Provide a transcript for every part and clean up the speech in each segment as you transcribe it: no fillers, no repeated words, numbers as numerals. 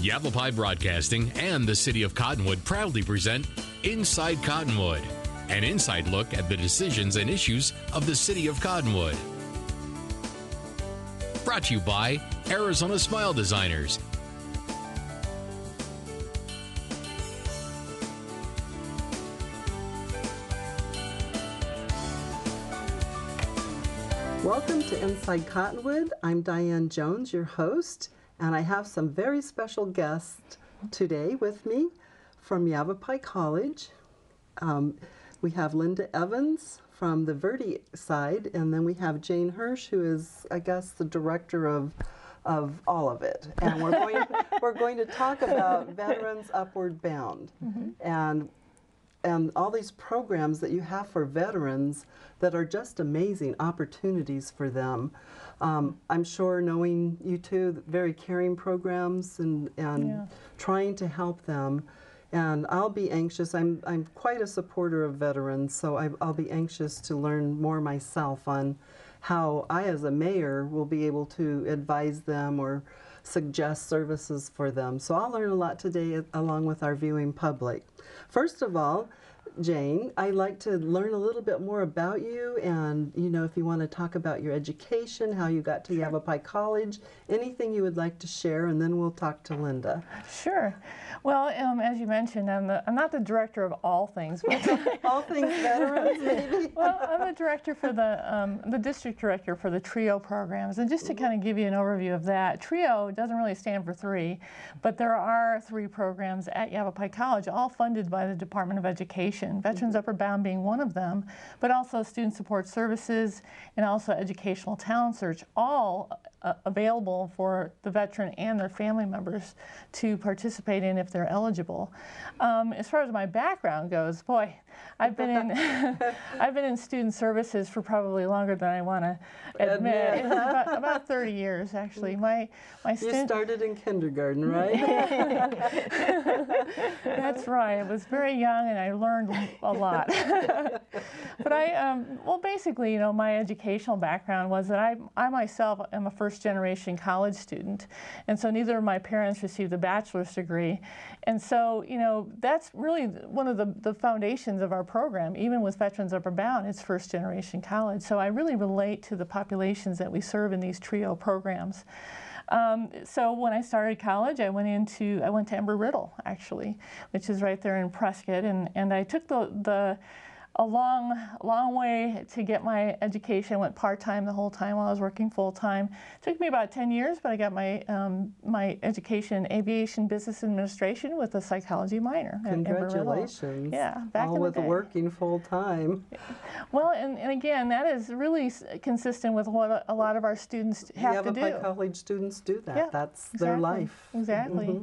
Yavapai Broadcasting and the City of Cottonwood proudly present Inside Cottonwood, an inside look at the decisions and issues of the City of Cottonwood. Brought to you by Arizona Smile Designers. Welcome to Inside Cottonwood. I'm Diane Jones, your host, and I have some very special guests today with me from Yavapai College. We have Linda Evans from the Verde side, and then we have Jane Hirsch, who is, I guess, the director of all of it. And we're going to talk about Veterans Upward Bound, and all these programs that you have for veterans that are just amazing opportunities for them. I'm sure, knowing you two, very caring programs and trying to help them. And I'll be anxious. I'm quite a supporter of veterans, so I'll be anxious to learn more myself on how I, as a mayor, will be able to advise them or suggest services for them. So I'll learn a lot today along with our viewing public. First of all, Jane, I'd like to learn a little bit more about you, and if you want to talk about your education, how you got to Yavapai College, anything you would like to share, and then we'll talk to Linda. Sure. Well, as you mentioned, I'm not the director of all things. But all things veterans, maybe? Well, I'm the director for the district director for the TRIO programs. And just to kind of give you an overview of that, TRIO doesn't really stand for three, but there are 3 programs at Yavapai College, all funded by the Department of Education. Veterans Upward Bound being one of them, but also Student Support Services and also Educational Talent Search, all available for the veteran and their family members to participate in if they're eligible. As far as my background goes, boy, I've been in student services for probably longer than I want to admit. About 30 years, actually. My stint, you started in kindergarten, right? That's right. I was very young and I learned a lot. But well, basically, my educational background was that I myself am a first-generation college student, and so neither of my parents received a bachelor's degree. And so, that's really one of the foundations of our program, even with Veterans Upward Bound, it's first-generation college. So I really relate to the populations that we serve in these TRIO programs. So when I started college, I went to Embry-Riddle, actually, which is right there in Prescott, and I took a long way to get my education. I went part-time the whole time while I was working full-time. It took me about 10 years, but I got my my education in aviation business administration with a psychology minor. Congratulations. Yeah, back all in the with day. Working full-time. Well, and again, that is really consistent with what a lot of our students have to do. Yavapai College students do that. Yeah, that's their life. Exactly.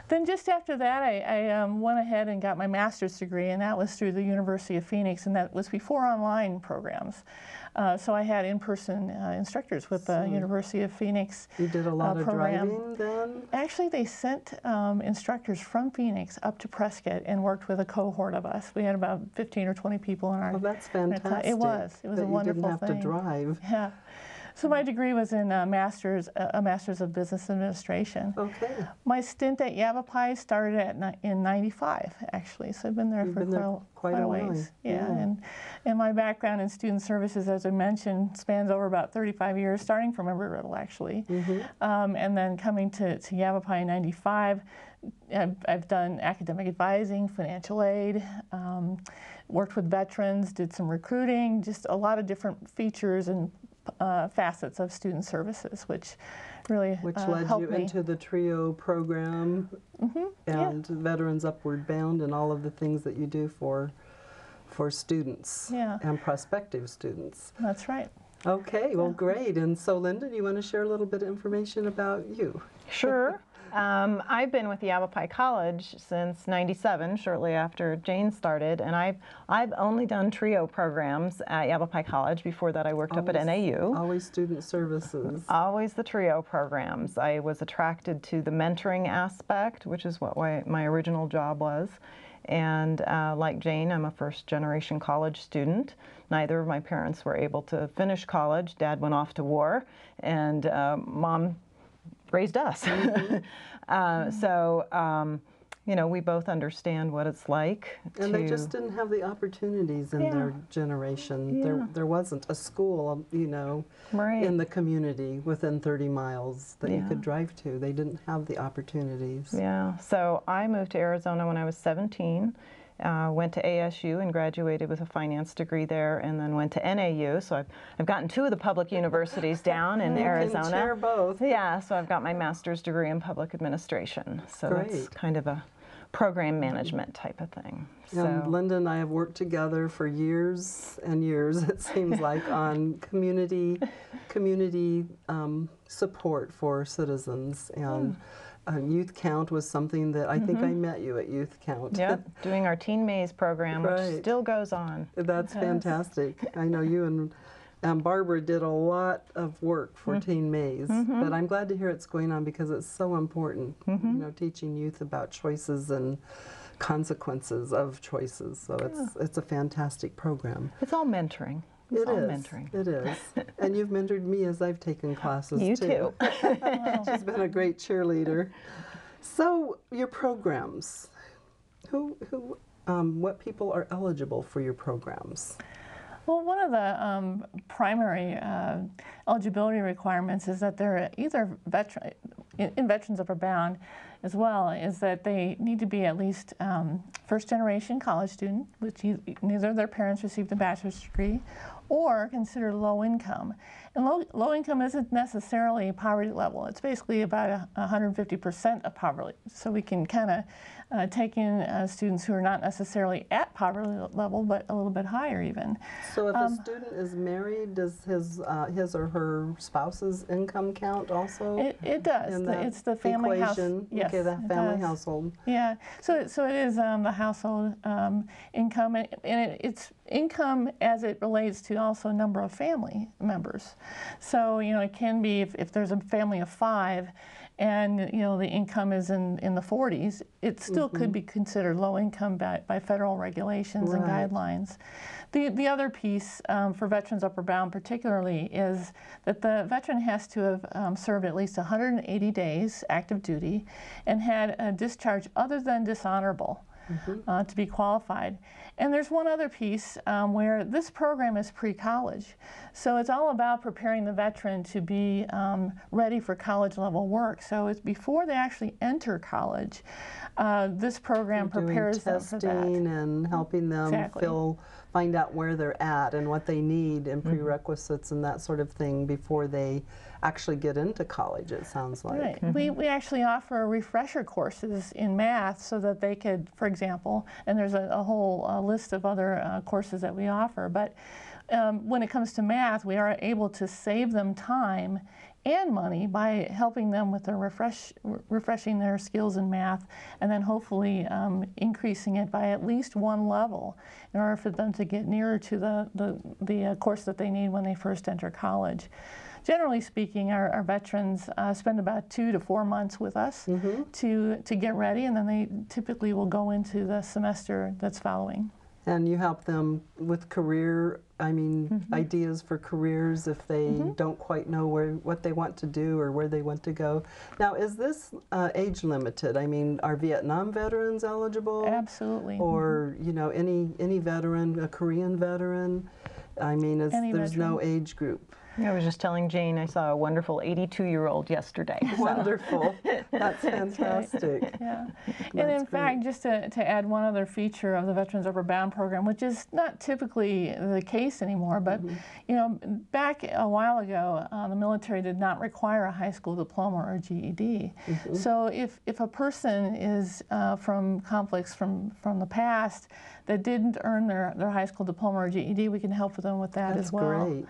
Then just after that, I went ahead and got my master's degree, and that was through the University of Phoenix, and that was before online programs. So I had in-person instructors with the University of Phoenix. You did a lot of program. driving then? Actually, they sent instructors from Phoenix up to Prescott and worked with a cohort of us. We had about 15 or 20 people in our. Oh, that's fantastic. It was a wonderful thing. You didn't have to drive. Yeah. So my degree was in a master's of business administration. Okay. My stint at Yavapai started in '95, actually. So I've been there for quite a ways. Yeah. And my background in student services, as I mentioned, spans over about 35 years, starting from Embry-Riddle, actually, and then coming to Yavapai in '95. I've done academic advising, financial aid, worked with veterans, did some recruiting, just a lot of different features and facets of student services, which really led you into the TRIO program and Veterans Upward Bound and all of the things that you do for students and prospective students. That's right. Okay, well, great. And so, Linda, do you want to share a little bit of information about you? Sure. I've been with Yavapai College since '97, shortly after Jane started, and I've only done TRIO programs at Yavapai College. Before that, I worked up at NAU. Always student services. Always the TRIO programs. I was attracted to the mentoring aspect, which is what my original job was. And like Jane, I'm a first-generation college student. Neither of my parents were able to finish college. Dad went off to war, and Mom raised us. You know, we both understand what it's like. And they just didn't have the opportunities in their generation. There wasn't a school, you know, in the community within 30 miles that you could drive to. They didn't have the opportunities. Yeah, so I moved to Arizona when I was 17. Went to ASU and graduated with a finance degree there, and then went to NAU. So I've gotten 2 of the public universities down in Arizona. You can share both. Yeah, so I've got my master's degree in public administration. So that's kind of a program management type of thing. And Linda and I have worked together for years and years, it seems like, on community support for citizens. And Youth Count was something that I think I met you at Youth Count. Yep, doing our Teen Maze program, which still goes on. That's fantastic. I know you and Barbara did a lot of work for Teen Maze, but I'm glad to hear it's going on because it's so important, you know, teaching youth about choices and consequences of choices. So it's a fantastic program. It's all mentoring. It's all mentoring. It is. And you've mentored me as I've taken classes you too. She's been a great cheerleader. So your programs, what people are eligible for your programs? Well, one of the primary eligibility requirements is that they're either in Veterans Upper Bound as well, is that they need to be at least first-generation college student, which neither of their parents received a bachelor's degree, or considered low income. And low income isn't necessarily poverty level. It's basically about 150% of poverty. So we can kind of take in students who are not necessarily at poverty level, but a little bit higher even. So if a student is married, does his or her spouse's income count also? It does. It's the family equation. Yes, okay, the family household. Yeah. So it is the household income, and it's income as it relates to also number of family members. So, you know, it can be if there's a family of 5 and, you know, the income is in the 40s, it still could be considered low income by federal regulations and guidelines. The other piece for Veterans Upper Bound particularly is that the veteran has to have served at least 180 days active duty and had a discharge other than dishonorable to be qualified. And there's one other piece where this program is pre-college. So it's all about preparing the veteran to be ready for college level work. So it's before they actually enter college. This program prepares them for that. Testing and helping them find out where they're at and what they need and prerequisites and that sort of thing before they actually get into college, it sounds like. Right. We actually offer refresher courses in math so that they could, for example, and there's a whole list of other courses that we offer, but when it comes to math, we are able to save them time and money by helping them with their refreshing their skills in math, and then hopefully increasing it by at least 1 level in order for them to get nearer to the course that they need when they first enter college. Generally speaking, our veterans spend about 2 to 4 months with us to get ready, and then they typically will go into the semester that's following. And you help them with career, ideas for careers if they don't quite know what they want to do or where they want to go. Now, is this age limited? I mean, are Vietnam veterans eligible? Absolutely. Or, you know, any veteran, a Korean veteran? I mean, there's no age group. I was just telling Jane I saw a wonderful 82-year-old yesterday. So. Wonderful. That's fantastic. Right. Yeah. And in fact, just to add one other feature of the Veterans Upper Bound program, which is not typically the case anymore, but you know, back a while ago, the military did not require a high school diploma or GED. So if a person is from conflicts from the past that didn't earn their high school diploma or GED, we can help them with that as well. Great.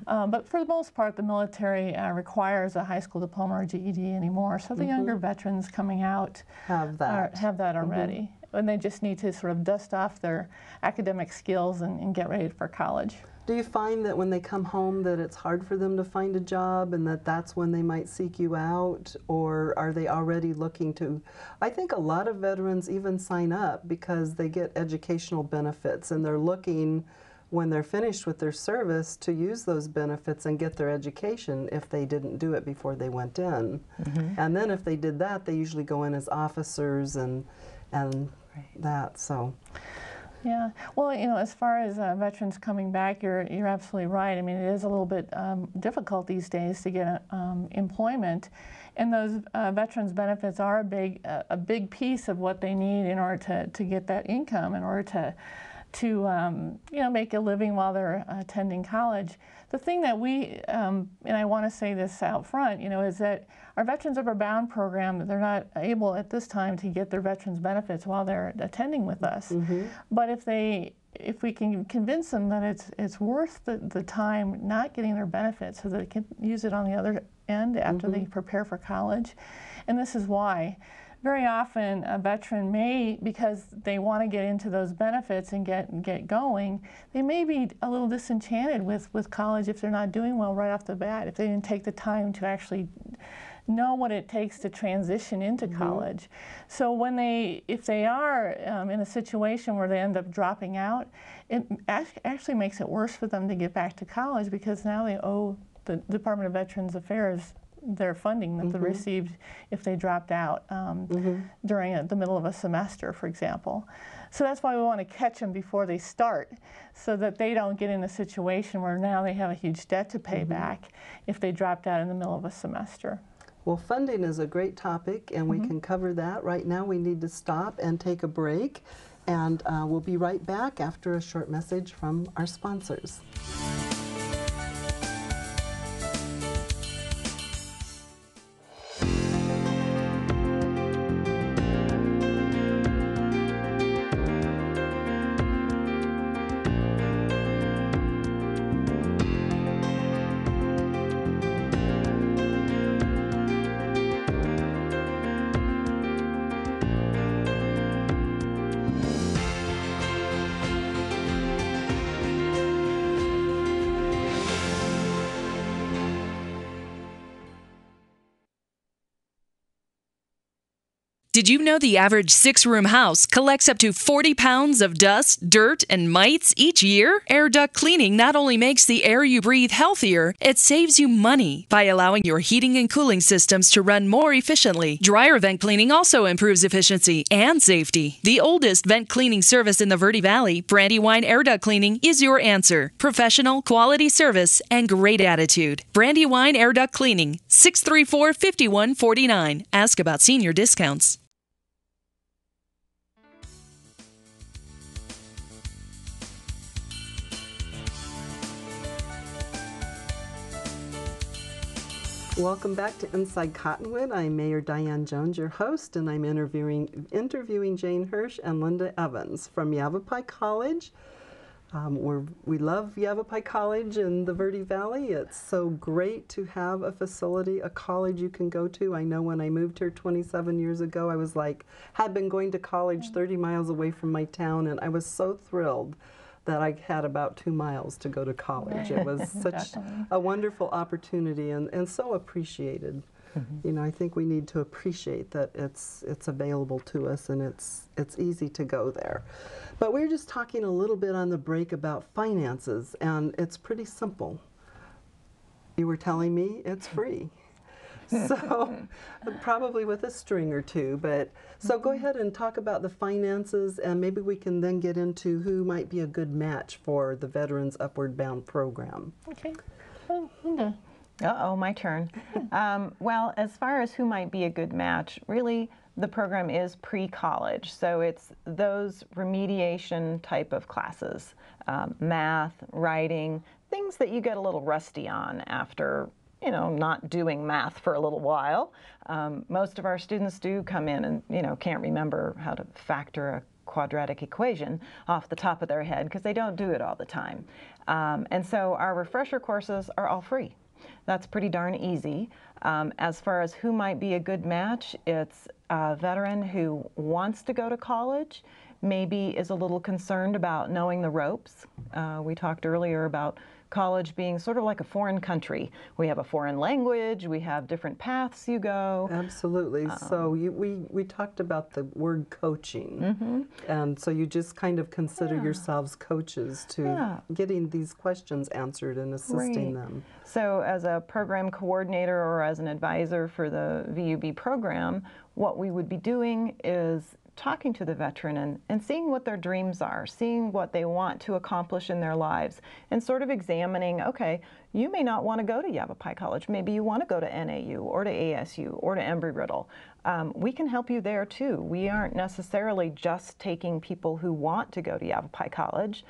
But for the most part, the military requires a high school diploma or GED anymore. So the younger veterans coming out have that already. And they just need to sort of dust off their academic skills and get ready for college. Do you find that when they come home that it's hard for them to find a job and that's when they might seek you out? Or are they already looking to? I think a lot of veterans even sign up because they get educational benefits and they're looking when they're finished with their service to use those benefits and get their education if they didn't do it before they went in. And then if they did that, they usually go in as officers and that. So. Yeah, well, you know, as far as veterans coming back, you're absolutely right. I mean, it is a little bit difficult these days to get employment, and those veterans benefits are a big piece of what they need in order to get that income, in order to you know, make a living while they're attending college. The thing that we, and I want to say this out front, you know, is that our Veterans Upward Bound program, they're not able at this time to get their veterans benefits while they're attending with us. But if we can convince them that it's worth the time not getting their benefits so that they can use it on the other end after they prepare for college, and this is why. Very often a veteran may, because they want to get into those benefits and get going, they may be a little disenchanted with college if they're not doing well right off the bat, if they didn't take the time to actually know what it takes to transition into college. So if they are in a situation where they end up dropping out, it actually makes it worse for them to get back to college, because now they owe the Department of Veterans Affairs their funding that they received if they dropped out during the middle of a semester, for example. So that's why we want to catch them before they start, so that they don't get in a situation where now they have a huge debt to pay back if they dropped out in the middle of a semester. Well, funding is a great topic, and we can cover that. Right now we need to stop and take a break, and we'll be right back after a short message from our sponsors. Did you know the average 6-room house collects up to 40 pounds of dust, dirt, and mites each year? Air duct cleaning not only makes the air you breathe healthier, it saves you money by allowing your heating and cooling systems to run more efficiently. Dryer vent cleaning also improves efficiency and safety. The oldest vent cleaning service in the Verde Valley, Brandywine Air Duct Cleaning, is your answer. Professional, quality service, and great attitude. Brandywine Air Duct Cleaning, 634-5149. Ask about senior discounts. Welcome back to Inside Cottonwood. I'm Mayor Diane Jones, your host, and I'm interviewing Jane Hirsch and Linda Evans from Yavapai College. We love Yavapai College in the Verde Valley. It's so great to have a facility, a college you can go to. I know when I moved here 27 years ago, I was had been going to college 30 miles away from my town, and I was so thrilled that I had about 2 miles to go to college. It was such a wonderful opportunity and so appreciated. You know, I think we need to appreciate that it's available to us and it's easy to go there. But we were just talking a little bit on the break about finances, and it's pretty simple. You were telling me it's free. So probably with a string or two, but so go ahead and talk about the finances, and maybe we can then get into who might be a good match for the Veterans Upward Bound program. Okay. Linda. Uh-oh, my turn. Well, as far as who might be a good match, really the program is pre-college, so it's those remediation type of classes, math, writing, things that you get a little rusty on after not doing math for a little while. Most of our students do come in and, can't remember how to factor a quadratic equation off the top of their head because they don't do it all the time. And so our refresher courses are all free. That's pretty darn easy. As far as who might be a good match, it's a veteran who wants to go to college, maybe is a little concerned about knowing the ropes. We talked earlier about college being sort of like a foreign country. We have a foreign language, we have different paths you go. Absolutely. So we talked about the word coaching, and so you just kind of consider yourselves coaches to getting these questions answered and assisting them. So as a program coordinator or as an advisor for the VUB program, what we would be doing is talking to the veteran and seeing what their dreams are, seeing what they want to accomplish in their lives, and sort of examining, okay, you may not want to go to Yavapai College. Maybe you want to go to NAU or to ASU or to Embry-Riddle. We can help you there too. We aren't necessarily just taking people who want to go to Yavapai College.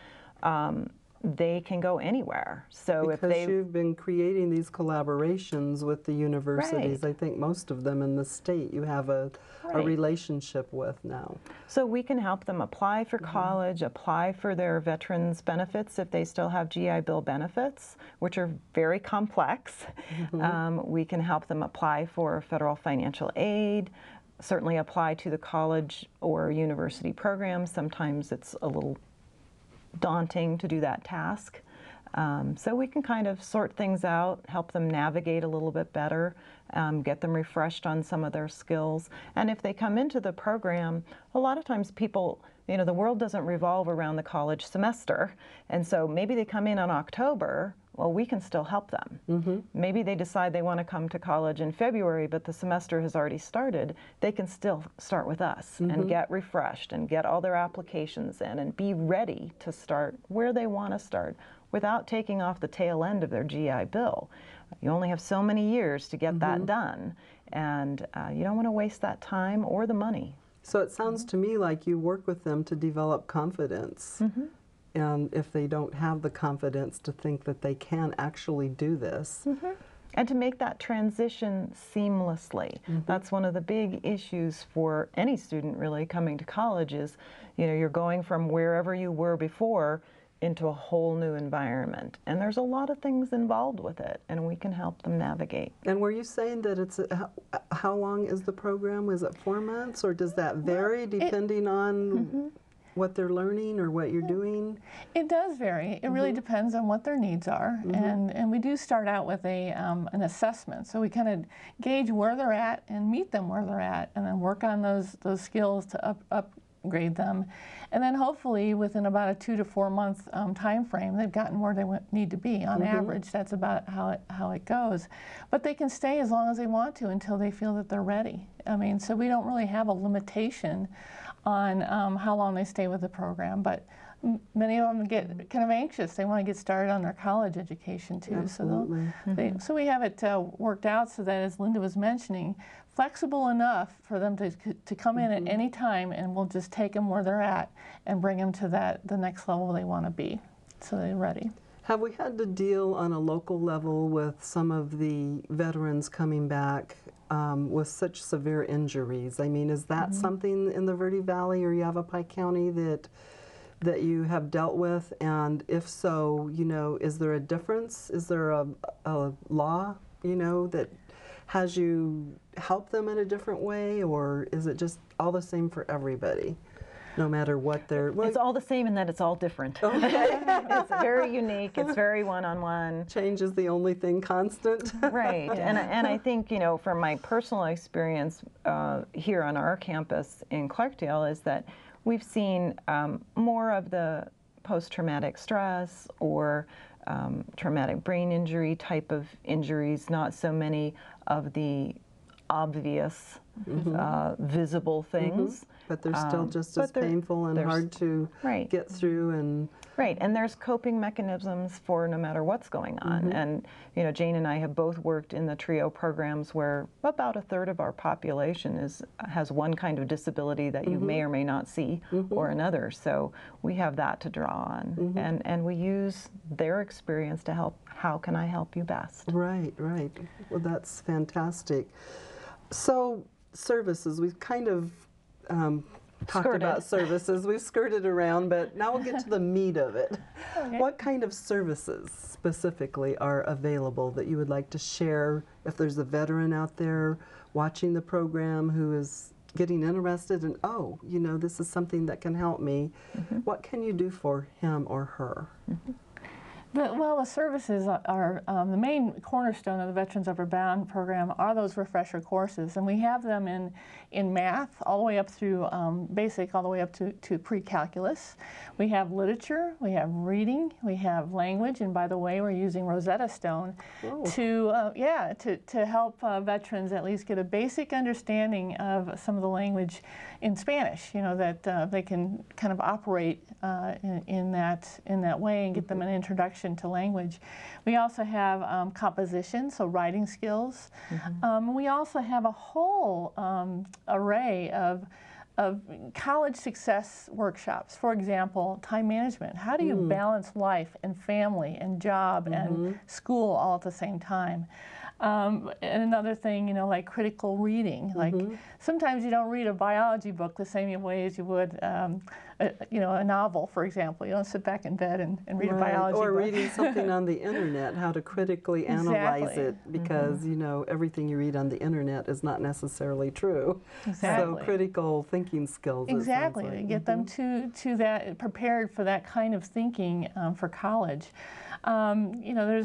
They can go anywhere. So because you've been creating these collaborations with the universities, I think most of them in the state you have a relationship with now. So we can help them apply for college, apply for their veterans benefits if they still have GI Bill benefits, which are very complex. We can help them apply for federal financial aid, certainly apply to the college or university programs. Sometimes it's a little daunting to do that task. So we can kind of sort things out, help them navigate a little bit better, get them refreshed on some of their skills. And if they come into the program, a lot of times people, you know, the world doesn't revolve around the college semester. And so maybe they come in October, well, we can still help them. Maybe they decide they want to come to college in February, but the semester has already started. They can still start with us and get refreshed and get all their applications in and be ready to start where they want to start without taking off the tail end of their GI Bill. You only have so many years to get that done, and you don't want to waste that time or the money. So it sounds to me like you work with them to develop confidence. And if they don't have the confidence to think that they can actually do this. And to make that transition seamlessly. That's one of the big issues for any student really coming to college is, you know, you're going from wherever you were before into a whole new environment. And there's a lot of things involved with it, and we can help them navigate. And were you saying that it's, how long is the program? Is it 4 months, or does that vary depending on what they're learning or what you're doing? It does vary. It really depends on what their needs are. And we do start out with an assessment. So we kind of gauge where they're at and meet them where they're at, and then work on those skills to upgrade them. And then hopefully within about a 2 to 4 month time frame, they've gotten where they need to be. On average, that's about how it goes. But they can stay as long as they want to until they feel that they're ready. I mean, so we don't really have a limitation on how long they stay with the program, but many of them get kind of anxious. They want to get started on their college education too. Absolutely. So we have it worked out so that, as Linda was mentioning, flexible enough for them to come in at any time, and we'll just take them where they're at and bring them to the next level they want to be, so they're ready. Have we had to deal on a local level with some of the veterans coming back with such severe injuries? I mean, is that something in the Verde Valley or Yavapai County that you have dealt with? And if so, you know, is there a difference? Is there a law, you know, that has you help them in a different way, or is it just all the same for everybody? No matter what they're... Well, it's all the same in that it's all different. Okay. It's very unique. It's very one-on-one. Change is the only thing constant. Right. And I think, you know, from my personal experience here on our campus in Clarkdale is that we've seen more of the post-traumatic stress or traumatic brain injury type of injuries, not so many of the obvious, visible things. But they're still just as painful and hard to get through. And and there's coping mechanisms for no matter what's going on. And you know, Jane and I have both worked in the TRIO programs where about 1/3 of our population has one kind of disability that you may or may not see, or another. So we have that to draw on, and we use their experience to help. How can I help you best? Right. Well, that's fantastic. So services, we've kind of talked about services. We've skirted around, but now we'll get to the meat of it. Okay. What kind of services specifically are available that you would like to share if there's a veteran out there watching the program who is getting interested in, oh, you know, this is something that can help me. What can you do for him or her? The services are the main cornerstone of the Veterans Upward Bound program are those refresher courses, and we have them in math all the way up through basic, all the way up to pre-calculus. We have literature, we have reading, we have language, and by the way, we're using Rosetta Stone to help veterans at least get a basic understanding of some of the language in Spanish. You know, that they can kind of operate in that way and get them an introduction to language. We also have composition, so writing skills. We also have a whole array of college success workshops. For example, time management. How do you balance life and family and job and school all at the same time? And another thing, you know, like critical reading. Like sometimes you don't read a biology book the same way as you would, you know, a novel, for example. You don't sit back in bed and read a biology book. Or reading something on the internet, how to critically analyze it, because, you know, everything you read on the internet is not necessarily true. So critical thinking skills. Exactly. Like. Get them to that, prepared for that kind of thinking for college. You know,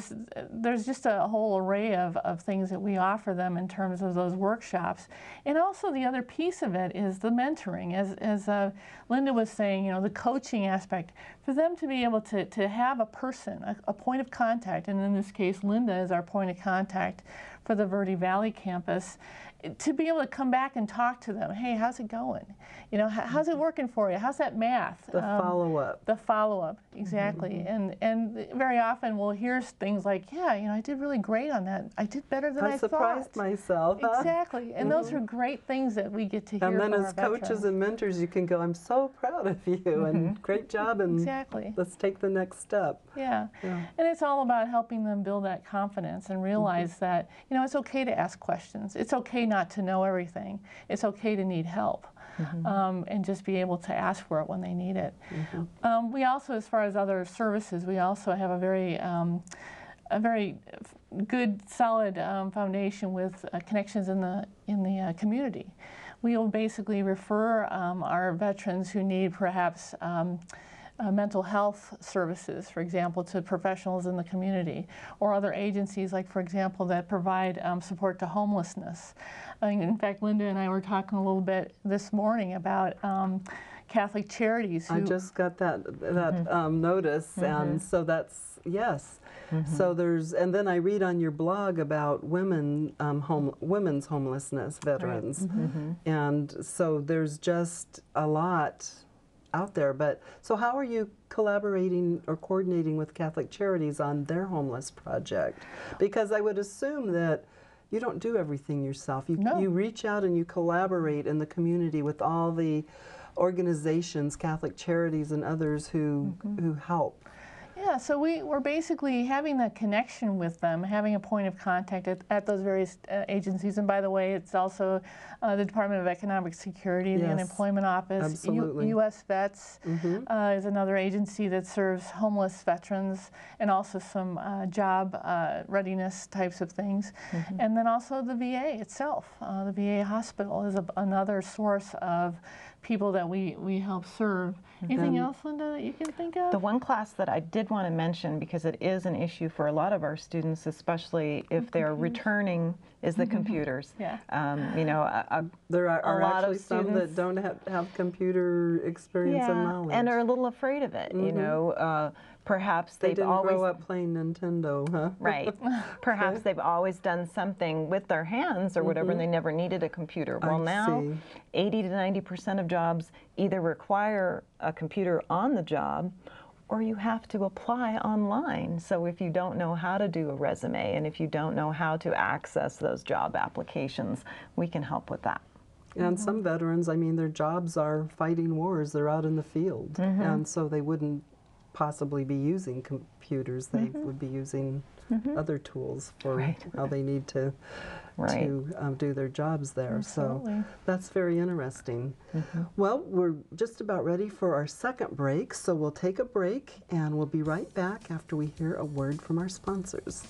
there's just a whole array of things that we offer them in terms of those workshops. And also the other piece of it is the mentoring. As Linda was saying, you know, the coaching aspect. For them to be able to have a person, a point of contact, and in this case, Linda is our point of contact for the Verde Valley campus, to be able to come back and talk to them. Hey, how's it going? You know, how's it working for you? How's that math? The follow-up. The follow-up, exactly. And very often we'll hear things like, yeah, you know, I did really great on that. I did better than I thought. I surprised myself. Huh? Exactly. And those are great things that we get to hear from our veterans. And then as coaches and mentors, you can go, I'm so proud of you, and great job, and let's take the next step. Yeah. And it's all about helping them build that confidence and realize that, you know, it's okay to ask questions. It's okay not to know everything. It's okay to need help. And just be able to ask for it when they need it. We also, as far as other services, we also have a very good, solid foundation with connections in the community. We will basically refer our veterans who need perhaps mental health services, for example, to professionals in the community, or other agencies, like, for example, that provide support to homelessness. In fact, Linda and I were talking a little bit this morning about Catholic Charities. I just got that notice, and so that's, yes. So there's, and then I read on your blog about women's homelessness veterans, and so there's just a lot out there. But so how are you collaborating or coordinating with Catholic Charities on their homeless project? Because I would assume that you don't do everything yourself. You reach out and you collaborate in the community with all the organizations, Catholic Charities and others who help. Yeah, so we're basically having that connection with them, having a point of contact at those various agencies. And by the way, it's also the Department of Economic Security, the Unemployment Office, U.S. Vets is another agency that serves homeless veterans, and also some job readiness types of things. And then also the VA itself. The VA hospital is another source of people that we help serve. Anything else, Linda, that you can think of? The one class that I did want to mention, because it is an issue for a lot of our students, especially if they're returning, is the computers. You know, there are a lot actually of some that don't have computer experience and knowledge. And are a little afraid of it. You know, perhaps they they've didn't always grow up playing Nintendo, huh? Right. Perhaps they've always done something with their hands or whatever, and they never needed a computer. Well, now 80 to 90% of jobs either require a computer on the job, or you have to apply online. So if you don't know how to do a resume, and if you don't know how to access those job applications, we can help with that. And some veterans, I mean, their jobs are fighting wars. They're out in the field, and so they wouldn't possibly be using computers. They would be using other tools for how they need to do their jobs there. Absolutely. So that's very interesting. Well, we're just about ready for our second break, so we'll take a break and we'll be right back after we hear a word from our sponsors.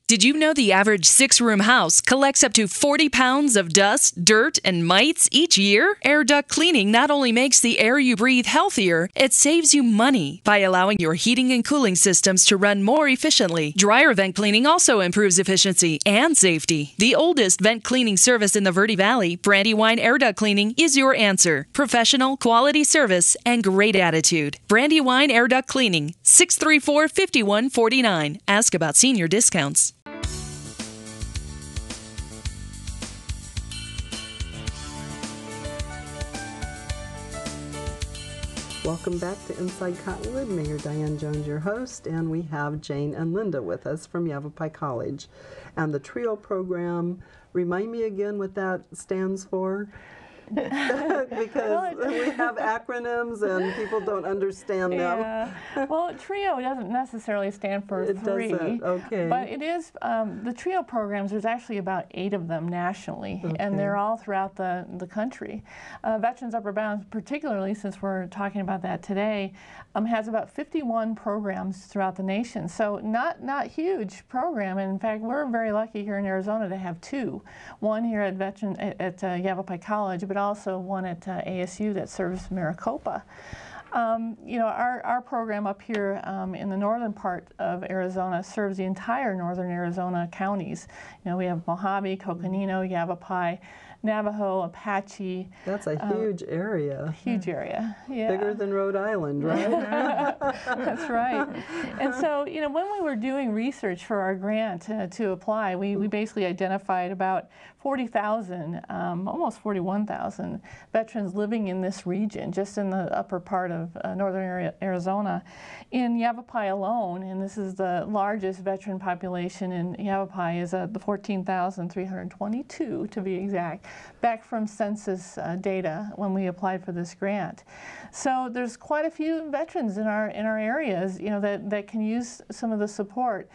Did you know the average 6-room house collects up to 40 pounds of dust, dirt, and mites each year? Air duct cleaning not only makes the air you breathe healthier, it saves you money by allowing your heating and cooling systems to run more efficiently. Dryer vent cleaning also improves efficiency and safety. The oldest vent cleaning service in the Verde Valley, Brandywine Air Duct Cleaning, is your answer. Professional, quality service, and great attitude. Brandywine Air Duct Cleaning, 634-5149. Ask about senior discounts. Welcome back to Inside Cottonwood. Mayor Diane Jones, your host, and we have Jane and Linda with us from Yavapai College. And the TRIO program, remind me again what that stands for? Because we have acronyms and people don't understand them. Yeah. Well, TRIO doesn't necessarily stand for It three. doesn't. Okay. But it is, the TRIO programs, there's actually about 8 of them nationally, and they're all throughout the country. Veterans Upper Bound, particularly since we're talking about that today, has about 51 programs throughout the nation. So not huge program. And in fact, we're very lucky here in Arizona to have 2. One here at Yavapai College, but also one at ASU that serves Maricopa. You know, our program up here in the northern part of Arizona serves the entire northern Arizona counties. You know, we have Mojave, Coconino, Yavapai, Navajo, Apache. That's a huge area. Huge area, yeah. Bigger than Rhode Island, right? That's right. And so, you know, when we were doing research for our grant to apply, we basically identified about 40,000, almost 41,000 veterans living in this region, just in the upper part of northern Arizona. In Yavapai alone, and this is the largest veteran population in Yavapai, is the 14,322 to be exact, back from census data when we applied for this grant. So there's quite a few veterans in our areas, you know, that can use some of the support.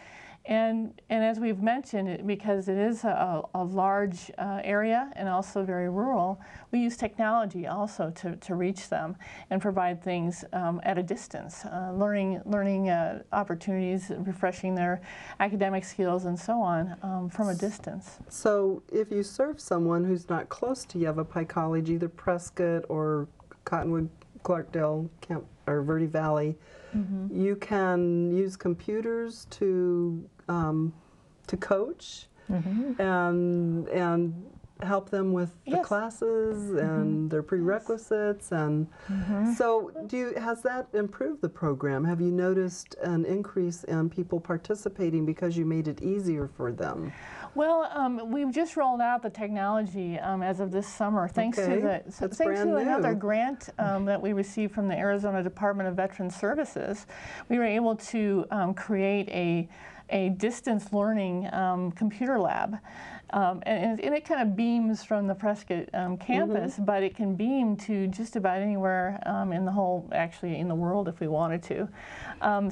And as we've mentioned, because it is a large area and also very rural, we use technology also to reach them and provide things at a distance, learning opportunities, refreshing their academic skills and so on from a distance. So if you serve someone who's not close to Yavapai College, either Prescott or Cottonwood, Clarkdale, or Verde Valley, you can use computers to coach and help them with the classes and their prerequisites. And so has that improved the program? Have you noticed an increase in people participating because you made it easier for them? Well, we've just rolled out the technology as of this summer, thanks to another grant that we received from the Arizona Department of Veterans Services. We were able to create a distance learning computer lab. And it kind of beams from the Prescott campus, but it can beam to just about anywhere in the world if we wanted to.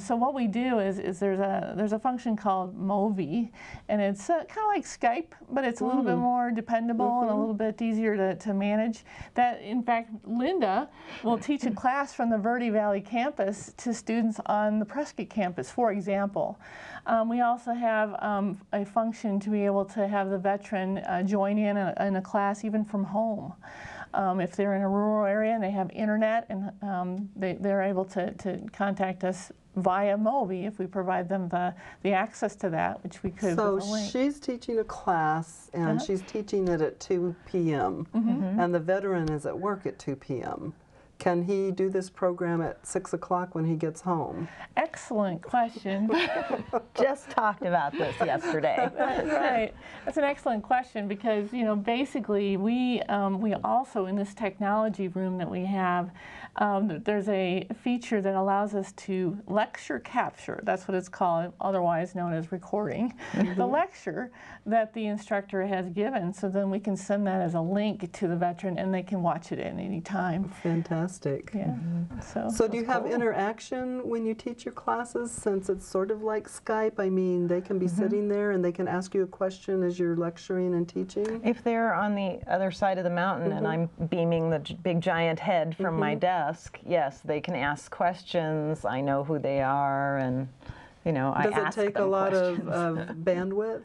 So what we do is there's a function called Movi, and it's kind of like Skype, but it's a little bit more dependable and a little bit easier to manage. That, in fact, Linda will teach a class from the Verde Valley campus to students on the Prescott campus, for example. We also have a function to be able to have the veteran join in a class even from home. If they're in a rural area and they have internet, and they're able to contact us via Movi if we provide them the access to that, which we could So with a link. she's teaching a class, and she's teaching it at 2 p.m., and the veteran is at work at 2 p.m. Can he do this program at 6 o'clock when he gets home? Excellent question. Just talked about this yesterday. Right. That's an excellent question because, you know, basically we also, in this technology room that we have, there's a feature that allows us to lecture capture. That's what it's called, otherwise known as recording. The lecture that the instructor has given, so then we can send that as a link to the veteran and they can watch it at any time. Fantastic. Yeah. So do you have interaction when you teach your classes, since it's sort of like Skype? I mean, they can be sitting there and they can ask you a question as you're lecturing and teaching? If they're on the other side of the mountain and I'm beaming the big giant head from my desk, yes, they can ask questions. I know who they are, and you know, I Does ask it take a them lot of questions. bandwidth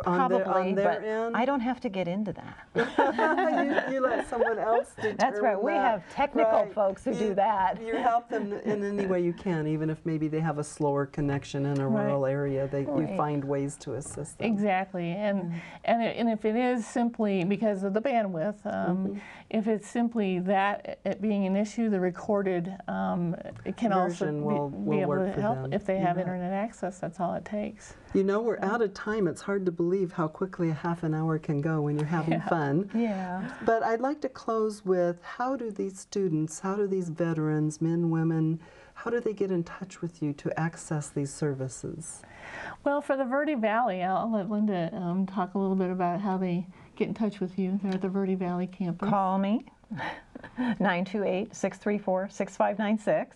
on Probably, on their but end? I don't have to get into that. you let someone else determine That's right. We that. have technical Right. folks who do that. You help them in any way you can, even if maybe they have a slower connection in a Right. rural area. You Right. find ways to assist them. Exactly, and if it is simply because of the bandwidth, if it's simply that it being an issue, the recorded it can also Version will be able work to for help them. if they You have bet. internet access. That's all it takes. You know, we're out of time. It's hard to believe how quickly a half an hour can go when you're having fun. Yeah. But I'd like to close with, how do these students, how do these veterans, men, women, how do they get in touch with you to access these services? Well, for the Verde Valley, I'll let Linda talk a little bit about how they get in touch with you. They're at the Verde Valley campus. Call me, 928-634-6596,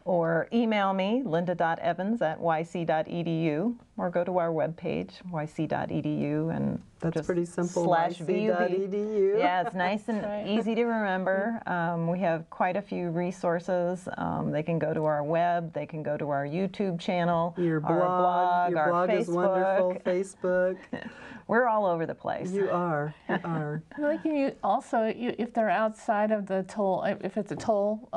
or email me, linda.evans@yc.edu, or go to our webpage, yc.edu, and That's just pretty simple, /VUB. yc.edu. Yeah, it's nice and right. easy to remember. We have quite a few resources. They can go to our web, they can go to our YouTube channel, Your our blog, your our blog Facebook. is wonderful, Facebook. We're all over the place. You are, you are. They can if they're outside of the toll, if it's a toll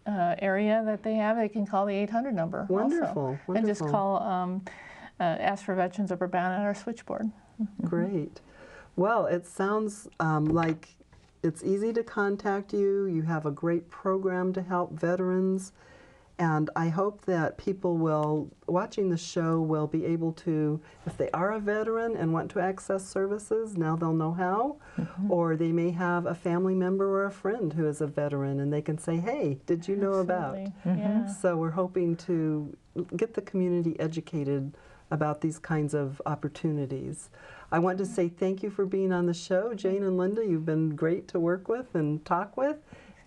area that they have, they can call the 800 number. Wonderful, also. And just wonderful. call, ask for Veterans Upper Bound at our switchboard. Great. Well, it sounds like it's easy to contact you. You have a great program to help veterans. And I hope that people watching the show will be able to, if they are a veteran and want to access services, now they'll know how. Or they may have a family member or a friend who is a veteran and they can say, hey, did you know about? Absolutely. Yeah. So we're hoping to get the community educated about these kinds of opportunities. I want to say thank you for being on the show. Jane and Linda, you've been great to work with and talk with.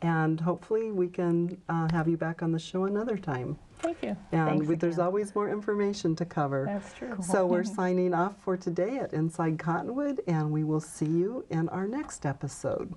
And hopefully we can have you back on the show another time. Thank you. And Thanks there's again. always more information to cover. That's true. So we're signing off for today at Inside Cottonwood, and we will see you in our next episode.